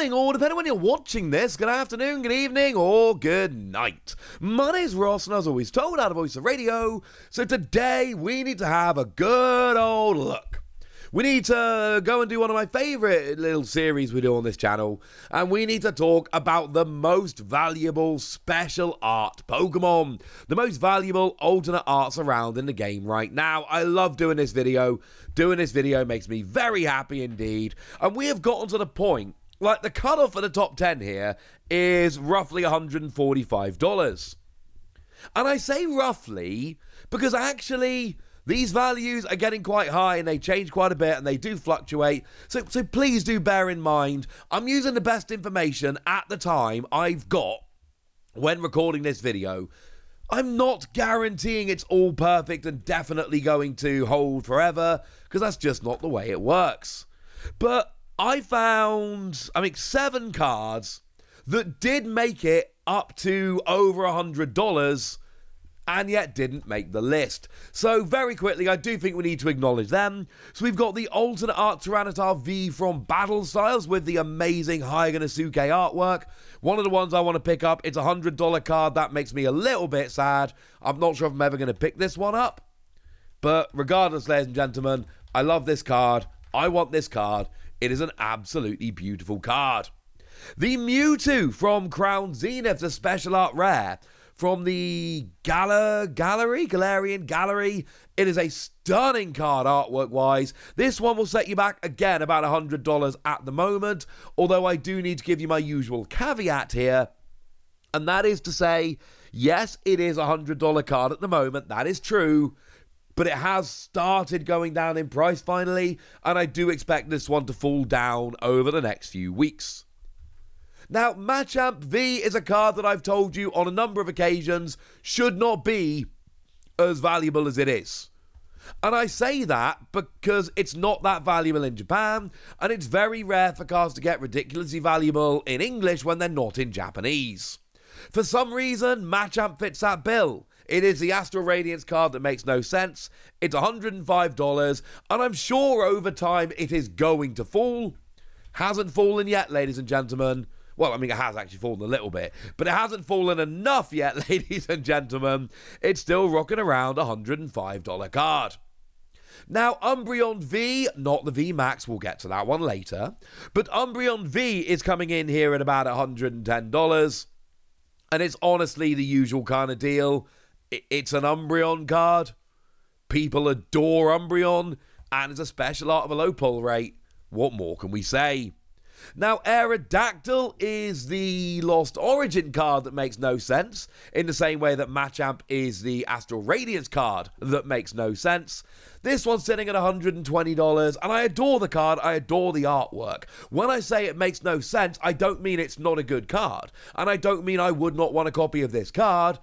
morning, or depending on when you're watching this, good afternoon, good evening, or good night. My name's Ross, and as always told, out of Voice of Radio, so today we need to have a good old look. We need to go and do one of my favourite little series we do on this channel, and we need to talk about the most valuable special art Pokemon, the most valuable alternate arts around in the game right now. I love doing this video. Doing this video makes me very happy indeed, and we have gotten to the point, like the cutoff for the top 10 here is roughly $145. And I say roughly because actually these values are getting quite high and they change quite a bit and they do fluctuate. So please do bear in mind, I'm using the best information at the time I've got when recording this video. I'm not guaranteeing it's all perfect and definitely going to hold forever, because that's just not the way it works. But I found, 7 cards that did make it up to over $100 and yet didn't make the list. So very quickly, I do think we need to acknowledge them. So we've got the alternate art Tyranitar V from Battle Styles with the amazing Hyganasuke artwork. One of the ones I want to pick up, it's a $100 card. That makes me a little bit sad. I'm not sure if I'm ever going to pick this one up. But regardless, ladies and gentlemen, I love this card. I want this card. It is an absolutely beautiful card. The Mewtwo from Crown Zenith, the special art rare from the Galarian Gallery. It is a stunning card artwork-wise. This one will set you back, again, about $100 at the moment, although I do need to give you my usual caveat here, and that is to say, yes, it is a $100 card at the moment, that is true, but it has started going down in price finally, and I do expect this one to fall down over the next few weeks. Now, Machamp V is a card that I've told you on a number of occasions should not be as valuable as it is. And I say that because it's not that valuable in Japan, and it's very rare for cards to get ridiculously valuable in English when they're not in Japanese. For some reason, Machamp fits that bill. It is the Astral Radiance card that makes no sense. It's $105, and I'm sure over time it is going to fall. Hasn't fallen yet, ladies and gentlemen. Well, it has actually fallen a little bit, but it hasn't fallen enough yet, ladies and gentlemen. It's still rocking around a $105 card. Now, Umbreon V, not the V Max, we'll get to that one later, but Umbreon V is coming in here at about $110, and it's honestly the usual kind of deal. It's an Umbreon card. People adore Umbreon, and it's a special art of a low pull rate. What more can we say? Now, Aerodactyl is the Lost Origin card that makes no sense, in the same way that Machamp is the Astral Radiance card that makes no sense. This one's sitting at $120, and I adore the card, I adore the artwork. When I say it makes no sense, I don't mean it's not a good card, and I don't mean I would not want a copy of this card.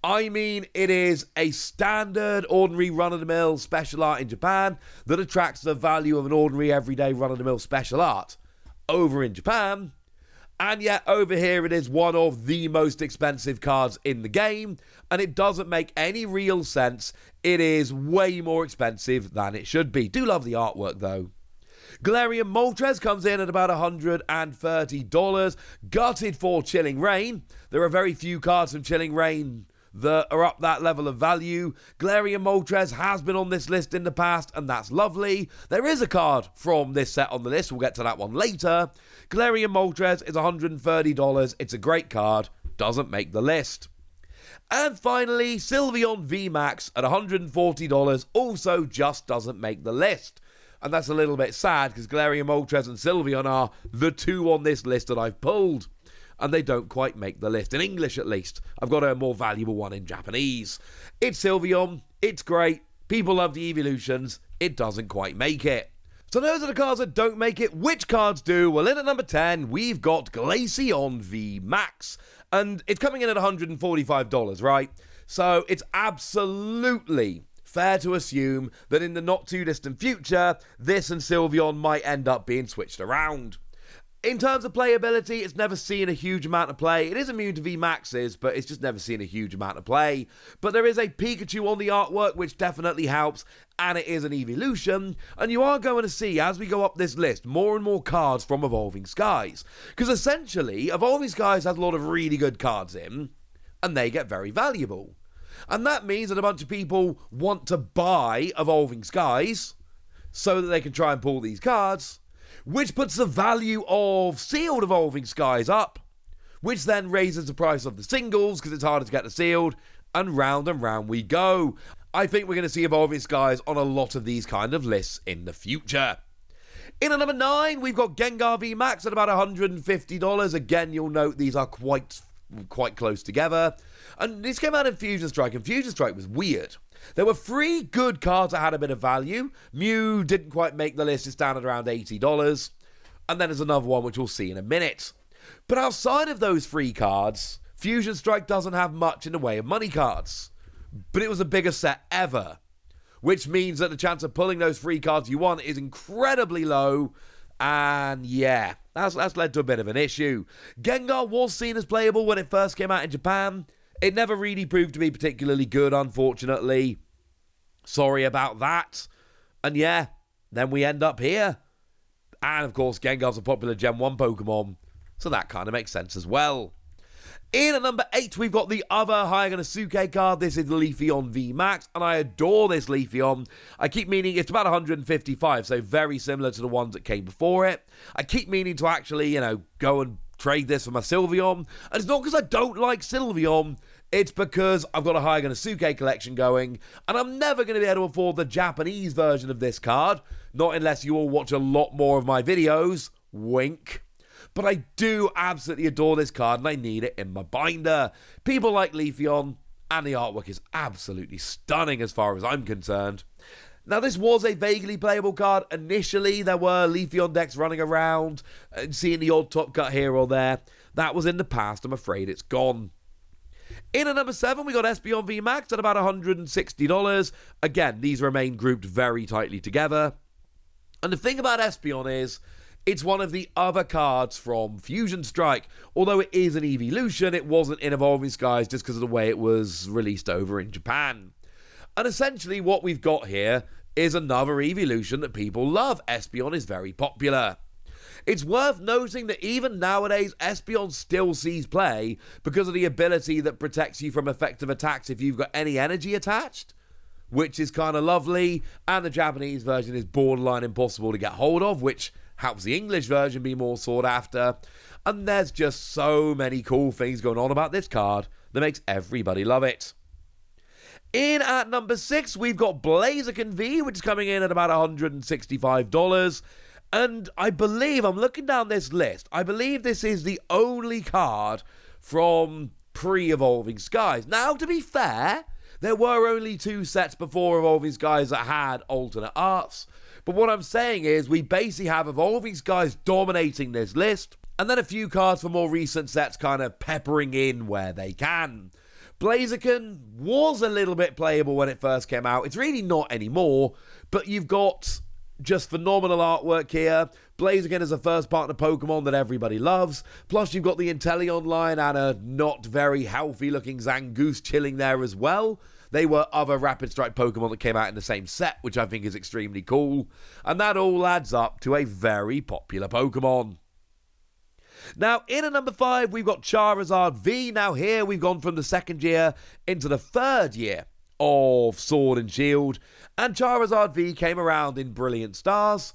I mean, it is a standard, ordinary, run-of-the-mill special art in Japan that attracts the value of an ordinary, everyday, run-of-the-mill special art over in Japan, and yet over here it is one of the most expensive cards in the game, and it doesn't make any real sense. It is way more expensive than it should be. Do love the artwork though. Galarian Moltres comes in at about $130, gutted for Chilling Reign. There are very few cards from Chilling Reign that are up that level of value. Galarian Moltres has been on this list in the past, and that's lovely. There is a card from this set on the list. We'll get to that one later. Galarian Moltres is $130. It's a great card. Doesn't make the list. And finally, Sylveon VMAX at $140 also just doesn't make the list. And that's a little bit sad, because Galarian Moltres and Sylveon are the two on this list that I've pulled, and they don't quite make the list, in English at least. I've got a more valuable one in Japanese. It's Sylveon, it's great, people love the evolutions, it doesn't quite make it. So those are the cards that don't make it. Which cards do? Well, in at number 10, we've got Glaceon V Max, and it's coming in at $145, right? So it's absolutely fair to assume that in the not too distant future, this and Sylveon might end up being switched around. In terms of playability, it's never seen a huge amount of play. It is immune to VMAXs, but it's just never seen a huge amount of play. But there is a Pikachu on the artwork, which definitely helps, and it is an evolution. And you are going to see, as we go up this list, more and more cards from Evolving Skies. Because essentially, Evolving Skies has a lot of really good cards in, and they get very valuable. And that means that a bunch of people want to buy Evolving Skies so that they can try and pull these cards, which puts the value of sealed Evolving Skies up, which then raises the price of the singles because it's harder to get the sealed, and round we go. I think we're going to see Evolving Skies on a lot of these kind of lists in the future. In at number 9, we've got Gengar V Max at about $150. Again, you'll note these are quite close together. And this came out in Fusion Strike, and Fusion Strike was weird. There were 3 good cards that had a bit of value. Mew didn't quite make the list, it's down at around $80. And then there's another one which we'll see in a minute. But outside of those 3 cards, Fusion Strike doesn't have much in the way of money cards. But it was the biggest set ever, which means that the chance of pulling those 3 cards you want is incredibly low. And yeah, that's led to a bit of an issue. Gengar was seen as playable when it first came out in Japan. It never really proved to be particularly good, unfortunately. Sorry about that. And yeah, then we end up here. And of course, Gengar's a popular Gen 1 Pokemon, so that kind of makes sense as well. In at number 8, we've got the other Hayaganosuke card. This is Leafeon V Max, and I adore this Leafeon. I keep meaning it's about 155, so very similar to the ones that came before it. I keep meaning to actually, go and trade this for my Sylveon. And it's not because I don't like Sylveon, it's because I've got a Hayaganosuke collection going, and I'm never going to be able to afford the Japanese version of this card, not unless you all watch a lot more of my videos. Wink. But I do absolutely adore this card, and I need it in my binder. People like Leafeon, and the artwork is absolutely stunning as far as I'm concerned. Now, this was a vaguely playable card. Initially, there were Leafeon decks running around, and seeing the odd top cut here or there. That was in the past. I'm afraid it's gone. In at number 7, we got Espeon V Max at about $160. Again, these remain grouped very tightly together. And the thing about Espeon is, it's one of the other cards from Fusion Strike. Although it is an evolution, it wasn't in Evolving Skies just because of the way it was released over in Japan. And essentially what we've got here is another evolution that people love. Espeon is very popular. It's worth noting that even nowadays, Espeon still sees play because of the ability that protects you from effective attacks if you've got any energy attached, which is kind of lovely. And the Japanese version is borderline impossible to get hold of, which helps the English version be more sought after. And there's just so many cool things going on about this card that makes everybody love it. In at number 6, we've got Blaziken V, which is coming in at about $165. And I believe, I'm looking down this list, I believe this is the only card from pre-Evolving Skies. Now, to be fair, there were only 2 sets before Evolving Skies that had alternate arts. But what I'm saying is, we basically have Evolving Skies dominating this list, and then a few cards from more recent sets kind of peppering in where they can. Blaziken was a little bit playable when it first came out. It's really not anymore, but you've got just phenomenal artwork here. Blaziken is a first partner Pokemon that everybody loves. Plus, you've got the Inteleon line and a not very healthy looking Zangoose chilling there as well. They were other Rapid Strike Pokemon that came out in the same set, which I think is extremely cool. And that all adds up to a very popular Pokemon. Now, in at number 5, we've got Charizard V. Now, here we've gone from the 2nd year into the 3rd year of Sword and Shield. And Charizard V came around in Brilliant Stars.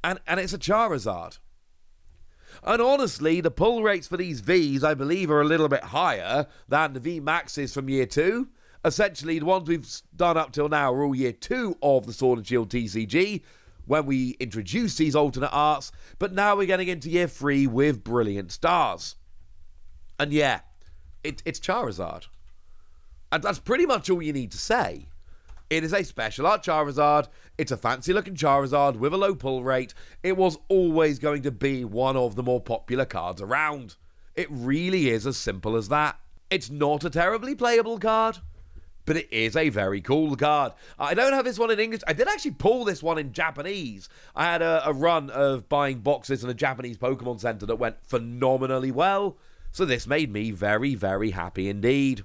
And it's a Charizard. And honestly, the pull rates for these Vs, I believe, are a little bit higher than the V Maxes from year 2. Essentially, the ones we've done up till now are all year 2 of the Sword and Shield TCG, when we introduced these alternate arts, but now we're getting into year 3 with Brilliant Stars. And yeah, it's Charizard. And that's pretty much all you need to say. It is a special art Charizard, it's a fancy looking Charizard with a low pull rate. It was always going to be one of the more popular cards around. It really is as simple as that. It's not a terribly playable card, but it is a very cool card. I don't have this one in English. I did actually pull this one in Japanese. I had a run of buying boxes in a Japanese Pokemon Center that went phenomenally well, so this made me very, very happy indeed.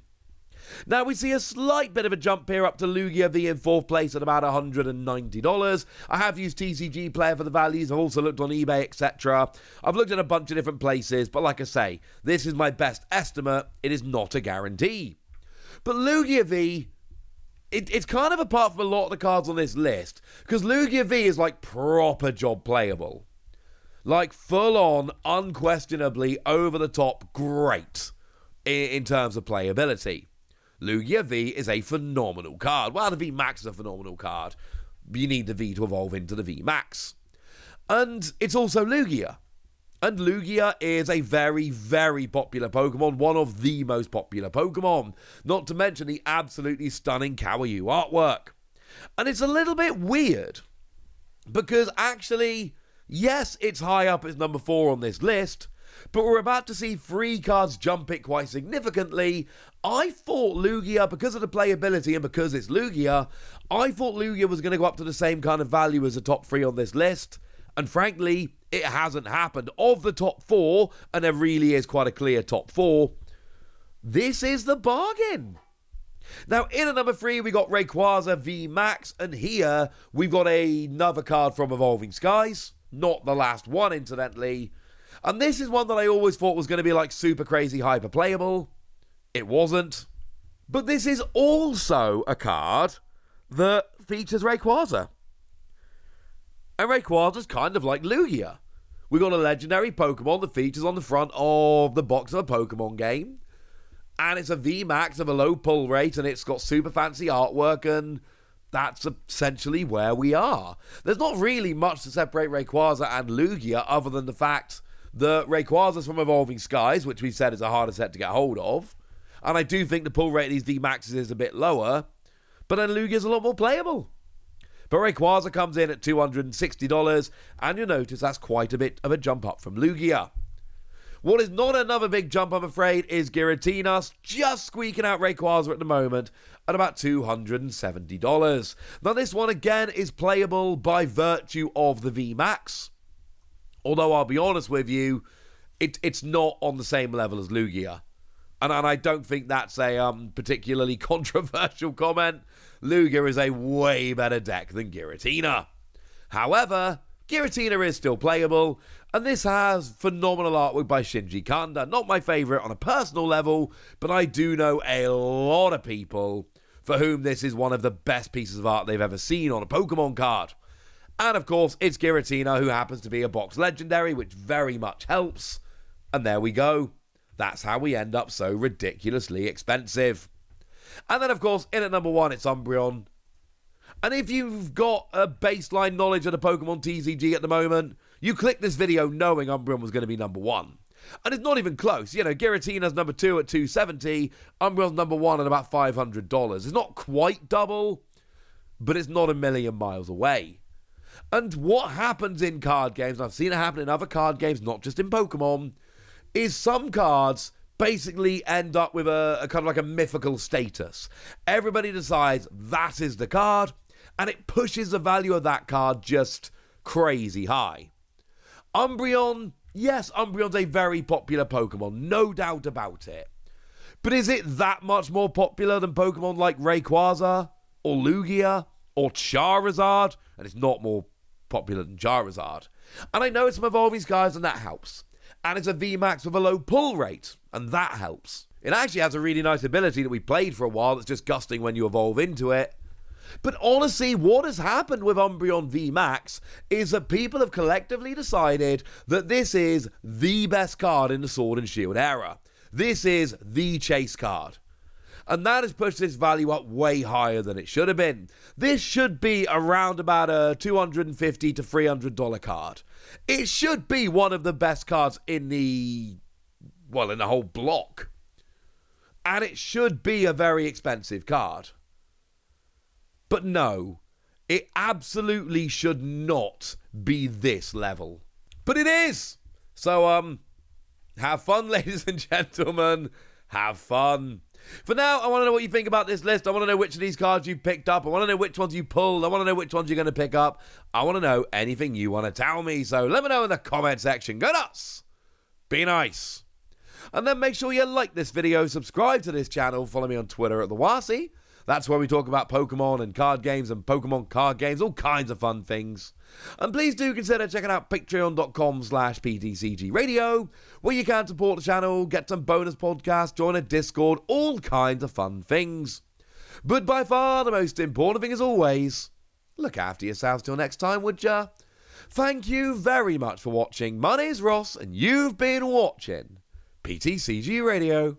Now we see a slight bit of a jump here up to Lugia V in 4th place at about $190. I have used TCG Player for the values. I've also looked on eBay, etc. I've looked at a bunch of different places, but like I say, this is my best estimate. It is not a guarantee. But Lugia V, it's kind of apart from a lot of the cards on this list, because Lugia V is like proper job playable. Like full on, unquestionably, over the top, great in terms of playability. Lugia V is a phenomenal card. Well, the V Max is a phenomenal card. You need the V to evolve into the V Max. And it's also Lugia. And Lugia is a very, very popular Pokemon, one of the most popular Pokemon, not to mention the absolutely stunning Kawaii artwork. And it's a little bit weird, because actually, yes, it's high up as number 4 on this list, but we're about to see 3 cards jump it quite significantly. I thought Lugia, because of the playability and because it's Lugia, I thought Lugia was going to go up to the same kind of value as the top 3 on this list. And frankly, it hasn't happened. Of the top 4, and there really is quite a clear top 4, this is the bargain. Now, in at number 3, we got Rayquaza V Max, and here we've got another card from Evolving Skies. Not the last one, incidentally. And this is one that I always thought was going to be like super crazy hyper playable. It wasn't. But this is also a card that features Rayquaza. And Rayquaza's kind of like Lugia. We got a legendary Pokemon that features on the front of the box of a Pokemon game. And it's a VMAX of a low pull rate, and it's got super fancy artwork, and that's essentially where we are. There's not really much to separate Rayquaza and Lugia other than the fact that Rayquaza's from Evolving Skies, which we've said is a harder set to get hold of. And I do think the pull rate of these VMAXs is a bit lower, but then Lugia's a lot more playable. But Rayquaza comes in at $260, and you'll notice that's quite a bit of a jump up from Lugia. What is not another big jump, I'm afraid, is Giratina, just squeaking out Rayquaza at the moment at about $270. Now, this one, again, is playable by virtue of the VMAX. Although, I'll be honest with you, it's not on the same level as Lugia. And I don't think that's a particularly controversial comment. Lugia is a way better deck than Giratina. However, Giratina is still playable, and this has phenomenal artwork by Shinji Kanda. Not my favourite on a personal level, but I do know a lot of people for whom this is one of the best pieces of art they've ever seen on a Pokemon card. And of course, it's Giratina, who happens to be a box legendary, which very much helps. And there we go. That's how we end up so ridiculously expensive. And then, of course, in at number 1, it's Umbreon. And if you've got a baseline knowledge of the Pokemon TCG at the moment, you clicked this video knowing Umbreon was going to be number 1. And it's not even close. You know, Giratina's number 2 at $270, Umbreon's number 1 at about $500. It's not quite double, but it's not a million miles away. And what happens in card games, and I've seen it happen in other card games, not just in Pokemon, is some cards basically end up with a kind of like a mythical status. Everybody decides that is the card, and it pushes the value of that card just crazy high. Umbreon, yes, Umbreon's a very popular Pokemon, no doubt about it. But is it that much more popular than Pokemon like Rayquaza, or Lugia, or Charizard? And it's not more popular than Charizard. And I know it's some Evolving Skies, and that helps. And it's a VMAX with a low pull rate, and that helps. It actually has a really nice ability that we played for a while that's just gusting when you evolve into it. But honestly, what has happened with Umbreon VMAX is that people have collectively decided that this is the best card in the Sword and Shield era. This is the chase card. And that has pushed this value up way higher than it should have been. This should be around about a $250 to $300 card. It should be one of the best cards in the whole block. And it should be a very expensive card. But no, it absolutely should not be this level. But it is! So, have fun, ladies and gentlemen. Have fun. For now, I want to know what you think about this list. I want to know which of these cards you picked up. I want to know which ones you pulled. I want to know which ones you're going to pick up. I want to know anything you want to tell me. So let me know in the comment section. Go nuts! Be nice! And then make sure you like this video, subscribe to this channel, follow me on Twitter at TheWasi. That's where we talk about Pokemon and card games and Pokemon card games, all kinds of fun things. And please do consider checking out patreon.com/PTCG Radio, where you can support the channel, get some bonus podcasts, join a Discord, all kinds of fun things. But by far the most important thing as always, look after yourselves till next time, would ya? Thank you very much for watching. My name's Ross, and you've been watching PTCG Radio.